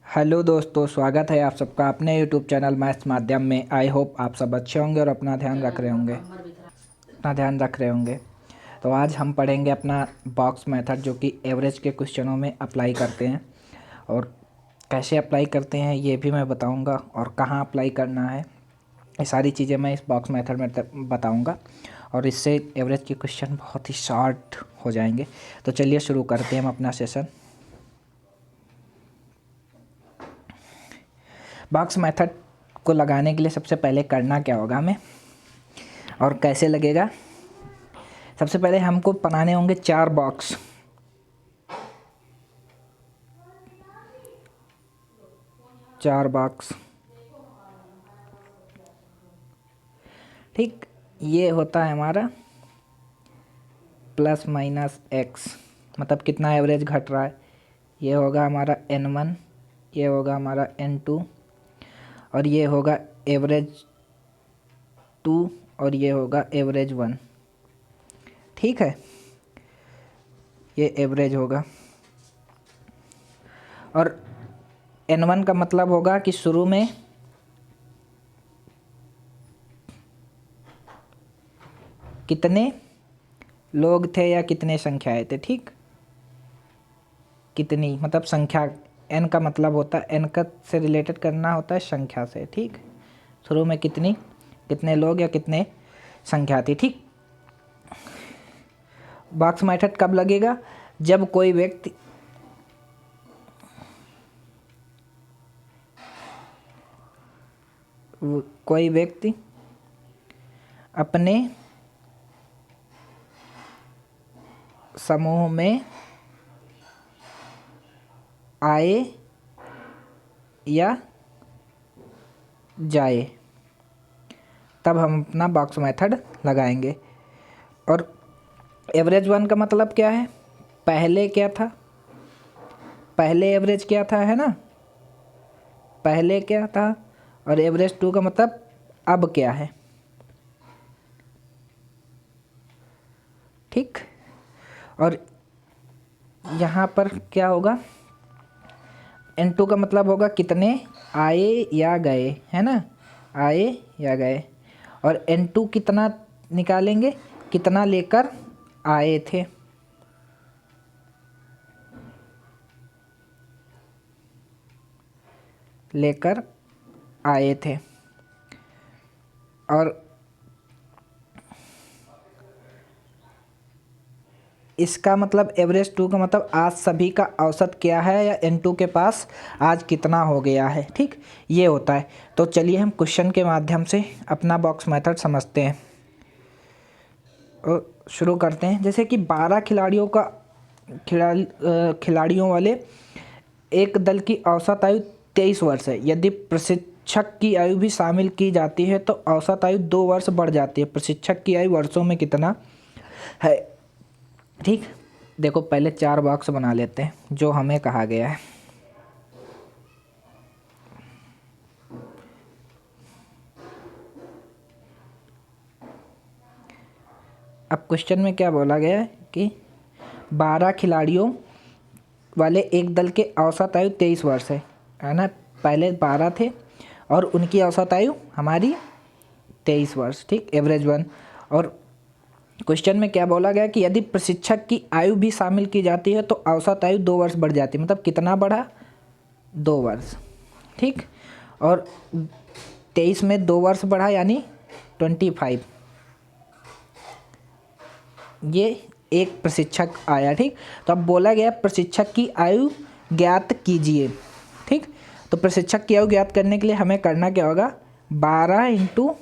Hello दोस्तों, स्वागत है आप सबका अपने यूट्यूब चैनल मैथ्स माध्यम में। आई होप आप सब अच्छे होंगे और अपना ध्यान रख रहे होंगे। तो आज हम पढ़ेंगे अपना बॉक्स मेथड, जो कि एवरेज के क्वेश्चनों में अप्लाई करते हैं। और कैसे अप्लाई करते हैं ये भी मैं बताऊंगा, और कहाँ अप्लाई करना है ये सारी चीज़ें मैं इस बॉक्स मेथड में बताऊंगा। और इससे एवरेज के क्वेश्चन बहुत ही शॉर्ट हो जाएंगे। तो चलिए शुरू करते हैं हम अपना सेशन। बॉक्स मेथड को लगाने के लिए सबसे पहले करना क्या होगा हमें, और कैसे लगेगा। सबसे पहले हमको बनाने होंगे 4 बॉक्स। ठीक, ये होता है हमारा प्लस माइनस एक्स, मतलब कितना एवरेज घट रहा है। ये होगा हमारा n1, ये होगा हमारा n2, और ये होगा एवरेज 2, और ये होगा एवरेज 1। ठीक है, ये एवरेज होगा। और n1 का मतलब होगा कि शुरू में कितने लोग थे या कितने संख्याएं थे। ठीक, कितनी मतलब संख्या, n का मतलब होता है, n का से रिलेटेड करना होता है संख्या से। ठीक, शुरू में कितने लोग या कितने संख्या थी। ठीक, बॉक्स मेथड कब लगेगा? जब कोई व्यक्ति अपने समूह में आए या जाए, तब हम अपना बॉक्स मेथड लगाएंगे। और एवरेज 1 का मतलब क्या है? पहले क्या था, पहले एवरेज क्या था, है ना, पहले क्या था। और एवरेज 2 का मतलब अब क्या है। ठीक, और यहाँ पर क्या होगा, n2 का मतलब होगा कितने आए या गए, है ना, आए या गए। और n2 कितना निकालेंगे, कितना लेकर आए थे। लेकर आए थे। और इसका मतलब एवरेज 2 का मतलब आज सभी का औसत क्या है, या n2 के पास आज कितना हो गया है। ठीक, ये होता है। तो चलिए हम क्वेश्चन के माध्यम से अपना बॉक्स मेथड समझते हैं और शुरू करते हैं। जैसे कि 12 खिलाड़ियों वाले एक दल की औसत आयु 23 वर्ष है। यदि प्रशिक्षक की आयु भी शामिल की जाती है तो औसत आयु 2 वर्ष बढ़ जाती है। प्रशिक्षक की आयु वर्षों में कितना है। ठीक, देखो पहले 4 बॉक्स बना लेते हैं जो हमें कहा गया है। अब क्वेश्चन में क्या बोला गया है कि 12 खिलाड़ियों वाले एक दल के औसत आयु 23 वर्ष है ना। पहले 12 थे और उनकी औसत आयु हमारी 23 वर्ष। ठीक, एवरेज 1। और क्वेश्चन में क्या बोला गया कि यदि प्रशिक्षक की आयु भी शामिल की जाती है तो औसत आयु 2 वर्ष बढ़ जाती है। मतलब कितना बढ़ा, 2 वर्ष। ठीक, और 23 में 2 वर्ष बढ़ा यानी 25। ये एक प्रशिक्षक आया। ठीक, तो अब बोला गया प्रशिक्षक की आयु ज्ञात कीजिए। ठीक, तो प्रशिक्षक की आयु ज्ञात करने के लिए हमें करना क्या होगा, 12 इंटू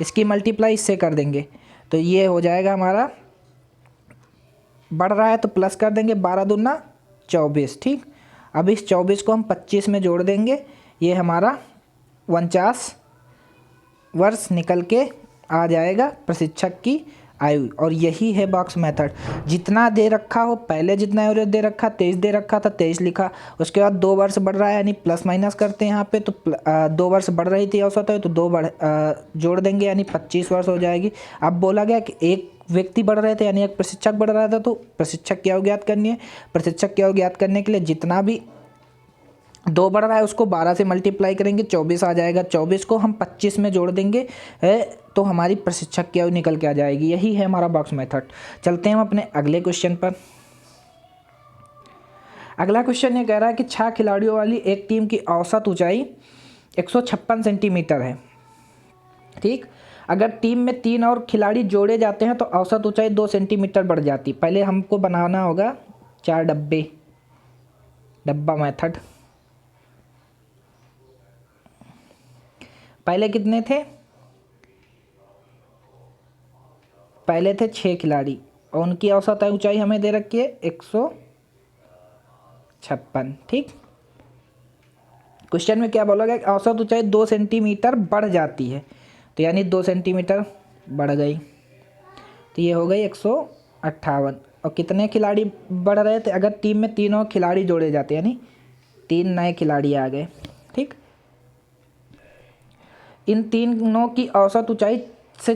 इसकी मल्टीप्लाई इससे कर देंगे तो ये हो जाएगा हमारा, बढ़ रहा है तो प्लस कर देंगे, 12 दूना 24। ठीक, अब इस 24 को हम 25 में जोड़ देंगे, ये हमारा 49 वर्ष निकल के आ जाएगा प्रशिक्षक की आयु। और यही है बॉक्स मेथड। जितना दे रखा हो, पहले जितना एवरेज दे रखा 23 दे रखा था 23 लिखा, उसके बाद 2 वर्ष बढ़ रहा है यानी प्लस माइनस करते हैं यहाँ पे, तो 2 वर्ष बढ़ रही थी औसत है तो 2 जोड़ देंगे यानी 25 वर्ष हो जाएगी। अब बोला गया कि एक व्यक्ति बढ़ रहे थे यानी एक प्रशिक्षक बढ़ रहा था, तो प्रशिक्षक की आयु ज्ञात करनी है। प्रशिक्षक की आयु ज्ञात करने के लिए जितना भी 2 बढ़ रहा है उसको 12 से मल्टीप्लाई करेंगे 24 आ जाएगा। 24 को हम 25 में जोड़ देंगे तो हमारी प्रशिक्षक की आयु निकल के आ जाएगी। यही है हमारा बॉक्स मेथड। चलते हैं हम अपने अगले क्वेश्चन पर। अगला क्वेश्चन ये कह रहा है कि 6 खिलाड़ियों वाली एक टीम की औसत ऊंचाई 156 सेंटीमीटर है। ठीक, अगर टीम में 3 और खिलाड़ी जोड़े जाते हैं तो औसत ऊंचाई 2 सेंटीमीटर बढ़ जाती। पहले हमको बनाना होगा 4 डब्बा मेथड। पहले कितने थे? पहले थे 6 खिलाड़ी और उनकी औसत ऊंचाई हमें दे रखी है 156। ठीक, क्वेश्चन में क्या बोला गया? औसत ऊंचाई 2 सेंटीमीटर बढ़ जाती है, तो यानी 2 सेंटीमीटर बढ़ गई, तो ये हो गई 158। और कितने खिलाड़ी बढ़ रहे थे? अगर टीम में 3 और खिलाड़ी जोड़े जाते यानी 3 नए खिलाड़ी आ गए। ठीक, इन तीनों की औसत ऊंचाई से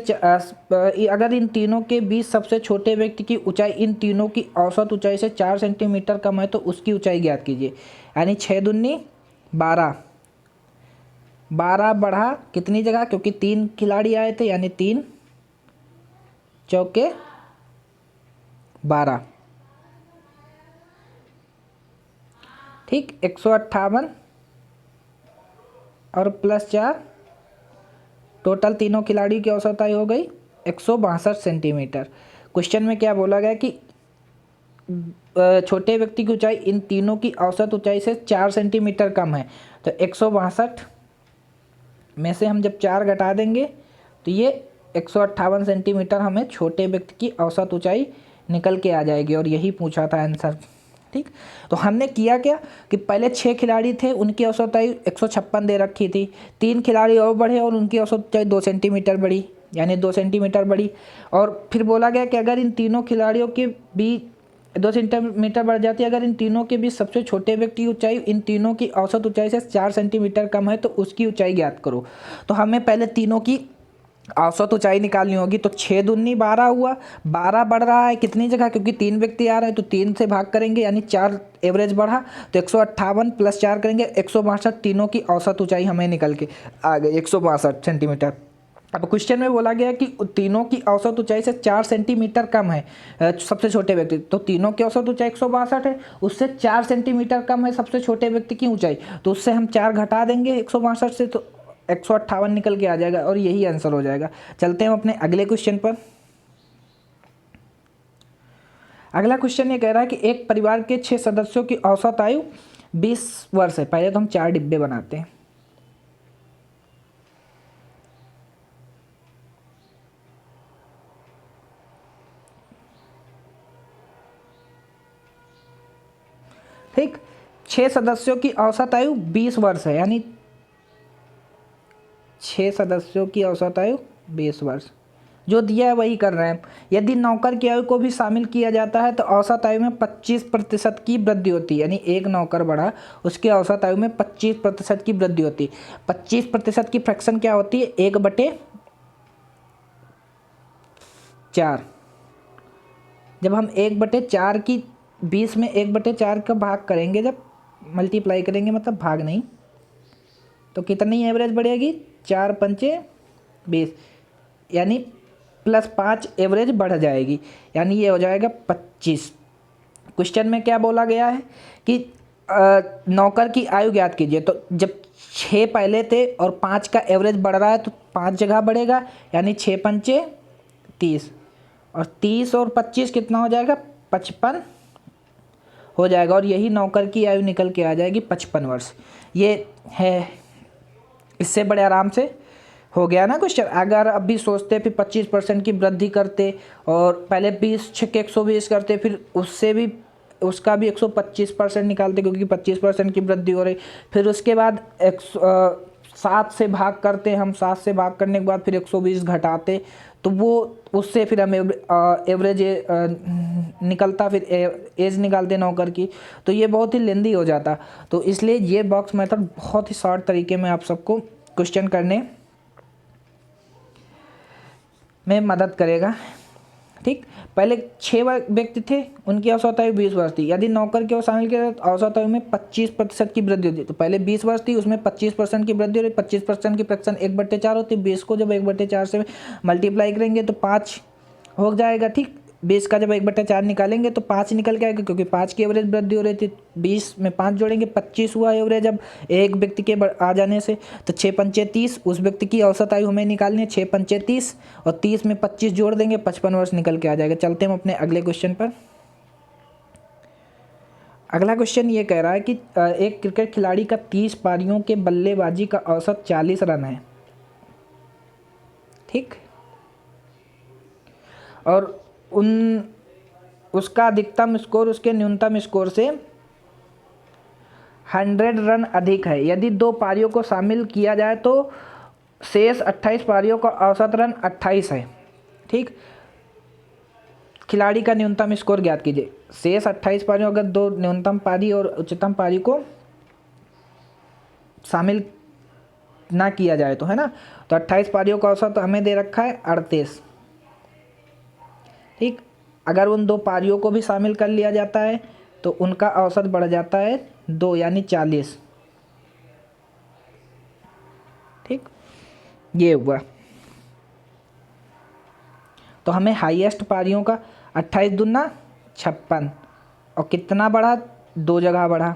अगर इन तीनों के बीच सबसे छोटे व्यक्ति की ऊंचाई इन तीनों की औसत ऊंचाई से 4 सेंटीमीटर कम है तो उसकी ऊंचाई ज्ञात कीजिए। यानी 6 दूनी 12, 12 बढ़ा कितनी जगह? क्योंकि 3 खिलाड़ी आए थे, यानी 3 चौके 12। ठीक, 158 और प्लस 4, टोटल तीनों खिलाड़ी की औसत आयु हो गई 162 सेंटीमीटर। क्वेश्चन में क्या बोला गया कि छोटे व्यक्ति की ऊंचाई इन तीनों की औसत ऊंचाई से 4 सेंटीमीटर कम है, तो 162 में से हम जब 4 घटा देंगे तो ये 158 सेंटीमीटर हमें छोटे व्यक्ति की औसत ऊंचाई निकल के आ जाएगी। और यही पूछा था आंसर। ठीक, तो हमने किया क्या कि पहले 6 खिलाड़ी थे, उनकी औसत आयु 156 दे रखी थी। 3 खिलाड़ी और बढ़े और उनकी औसत ऊंचाई 2 सेंटीमीटर बढ़ी, यानी 2 सेंटीमीटर बढ़ी। और फिर बोला गया कि अगर इन तीनों खिलाड़ियों के बीच 2 सेंटीमीटर बढ़ जाती है, अगर इन तीनों के बीच सबसे छोटे व्यक्ति की ऊंचाई इन तीनों की औसत ऊंचाई से 4 सेंटीमीटर कम है तो उसकी ऊंचाई ज्ञात करो। तो हमें पहले तीनों की औसत ऊंचाई निकालनी होगी। तो 6 दूनी 12 हुआ, 12 बढ़ रहा है कितनी जगह? क्योंकि 3 व्यक्ति आ रहे हैं तो 3 से भाग करेंगे, यानी 4 एवरेज बढ़ा, तो 158 प्लस 4 करेंगे 162। तीनों की औसत ऊंचाई हमें निकल के आ गई 162 सेंटीमीटर। अब क्वेश्चन में बोला गया कि तीनों की औसत ऊंचाई से 4 सेंटीमीटर कम है सबसे छोटे व्यक्ति, तो तीनों की औसत ऊंचाई 162 है, उससे 4 सेंटीमीटर कम है सबसे छोटे व्यक्ति की ऊंचाई, तो उससे हम 4 घटा देंगे 162 से, तो 158 निकल के आ जाएगा और यही आंसर हो जाएगा। चलते हैं हम अपने अगले क्वेश्चन पर। अगला क्वेश्चन ये कह रहा है कि एक परिवार के 6 सदस्यों की औसत आयु 20 वर्ष है। पहले तो हम 4 डिब्बे बनाते हैं। ठीक, 6 सदस्यों की औसत आयु 20 वर्ष है, यानी 6 सदस्यों की औसत आयु 20 वर्ष, जो दिया है वही कर रहे हैं। यदि नौकर की आयु को भी शामिल किया जाता है तो औसत आयु में 25% की वृद्धि होती है, यानी एक नौकर बढ़ा उसकी औसत आयु में 25% की वृद्धि होती है। 25% की फ्रैक्शन क्या होती है? 1/4। जब हम 1/4 की 20 में 1/4 का भाग करेंगे, जब मल्टीप्लाई करेंगे मतलब भाग नहीं, तो कितनी एवरेज बढ़ेगी? 4 पंचे 20, यानी +5 एवरेज बढ़ जाएगी, यानी ये हो जाएगा 25। क्वेश्चन में क्या बोला गया है कि नौकर की आयु ज्ञात कीजिए। तो जब 6 पहले थे और 5 का एवरेज बढ़ रहा है तो 5 जगह बढ़ेगा, यानी 6 पंचे 30, और 30 और 25 कितना हो जाएगा? 55 हो जाएगा, और यही नौकर की आयु निकल के आ जाएगी 55 वर्ष। ये है, इससे बड़े आराम से हो गया ना क्वेश्चन। अगर अभी सोचते फिर 25% की वृद्धि करते और पहले 20 छक्के 120 करते, फिर उससे भी उसका भी 125% निकालते क्योंकि 25% की वृद्धि हो रही, फिर उसके बाद 7 से भाग करते हम, 7 से भाग करने के बाद फिर 120 घटाते, तो वो उससे फिर हम एवरेज निकलता, फिर एज निकालते नौकर की, तो ये बहुत ही लेंदी हो जाता। तो इसलिए ये बॉक्स मेथड बहुत ही शॉर्ट तरीके में आप सबको क्वेश्चन करने में मदद करेगा। ठीक। पहले 6 व्यक्ति थे, उनकी औसत आयु 20 वर्ष थी। यदि नौकर की ओर शामिल किया तो औसत आयु में 25% की वृद्धि होती है। तो पहले 20 वर्ष थी, उसमें 25% की वृद्धि हो रही। 25% की फ्रैक्शन 1/4 होती है। 20 को जब 1/4 से मल्टीप्लाई करेंगे तो 5 हो जाएगा, ठीक। 20 का जब 1/4 निकालेंगे तो 5 निकल के आएगा, क्योंकि 5 की एवरेज वृद्धि हो रही थी। 20 में 5 जोड़ेंगे, 25 हुआ एवरेज अब एक व्यक्ति के आ जाने से। तो 6 पंचे 30, उस व्यक्ति की औसत आयु हमें निकालनी है। 6 पंचे 30 और 30 में 25 जोड़ देंगे, 55 वर्ष निकल के आ जाएगा। चलते हम अपने अगले क्वेश्चन पर। अगला क्वेश्चन ये कह रहा है कि एक क्रिकेट खिलाड़ी का 30 पारियों के बल्लेबाजी का औसत 40 रन है, ठीक। और उसका अधिकतम स्कोर उसके न्यूनतम स्कोर से 100 रन अधिक है। यदि 2 पारियों को शामिल किया जाए तो शेष 28 पारियों का औसत रन 28 है, ठीक। खिलाड़ी का न्यूनतम स्कोर ज्ञात कीजिए। शेष 28 पारियों, अगर 2 न्यूनतम पारी और उच्चतम पारी को शामिल ना किया जाए तो, है ना, तो 28 पारियों का औसत हमें दे रखा है 38, ठीक। अगर उन 2 पारियों को भी शामिल कर लिया जाता है तो उनका औसत बढ़ जाता है 2, यानी 40, ठीक। ये हुआ। तो हमें हाईएस्ट पारियों का 28 दूना 56 और कितना बढ़ा, 2 जगह बढ़ा,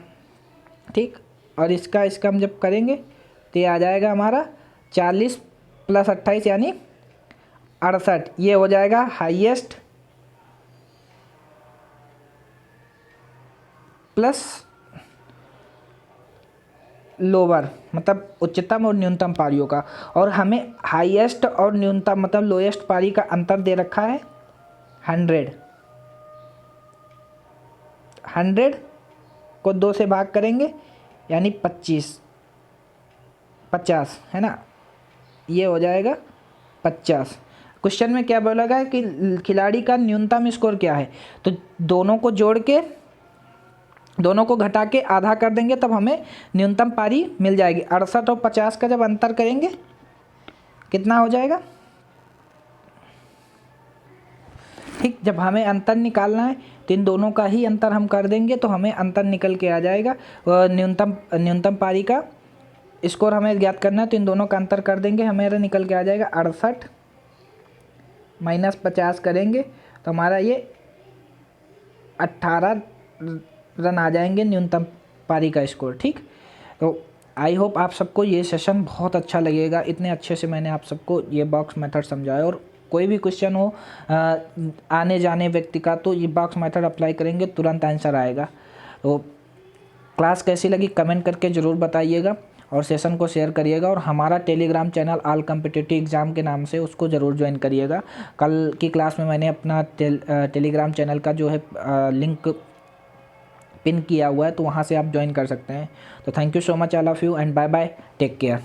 ठीक। और इसका हम जब करेंगे तो ये आ जाएगा हमारा 40 + 28 यानी 68। ये हो जाएगा हाईएस्ट प्लस लोअर, मतलब उच्चतम और न्यूनतम पारियों का। और हमें हाईएस्ट और न्यूनतम मतलब लोएस्ट पारी का अंतर दे रखा है 100 को 2 से भाग करेंगे यानी 50, है ना, ये हो जाएगा 50। क्वेश्चन में क्या बोला गया कि खिलाड़ी का न्यूनतम स्कोर क्या है, तो दोनों को जोड़ के, दोनों को घटा के आधा कर देंगे तब हमें न्यूनतम पारी मिल जाएगी। 68 और 50 का जब अंतर करेंगे कितना हो जाएगा, ठीक। जब हमें अंतर निकालना है तो इन दोनों का ही अंतर हम कर देंगे तो हमें अंतर निकल के आ जाएगा। न्यूनतम पारी का स्कोर हमें ज्ञात करना है तो इन दोनों का अंतर कर देंगे, हमें निकल के आ जाएगा 68 - 50 करेंगे तो हमारा ये 18 रन आ जाएंगे न्यूनतम पारी का स्कोर, ठीक। तो आई होप आप सबको ये सेशन बहुत अच्छा लगेगा। इतने अच्छे से मैंने आप सबको ये बॉक्स मेथड समझाया, और कोई भी क्वेश्चन हो आने जाने व्यक्ति का तो ये बॉक्स मेथड अप्लाई करेंगे तुरंत आंसर आएगा। तो क्लास कैसी लगी कमेंट करके ज़रूर बताइएगा और सेशन को शेयर करिएगा। और हमारा Telegram channel all competitive exam के नाम से उसको ज़रूर ज्वाइन करिएगा। कल की क्लास में मैंने अपना टेलीग्राम चैनल का जो है लिंक पिन किया हुआ है, तो वहाँ से आप ज्वाइन कर सकते हैं। तो thank you so much all of you and bye bye, take care.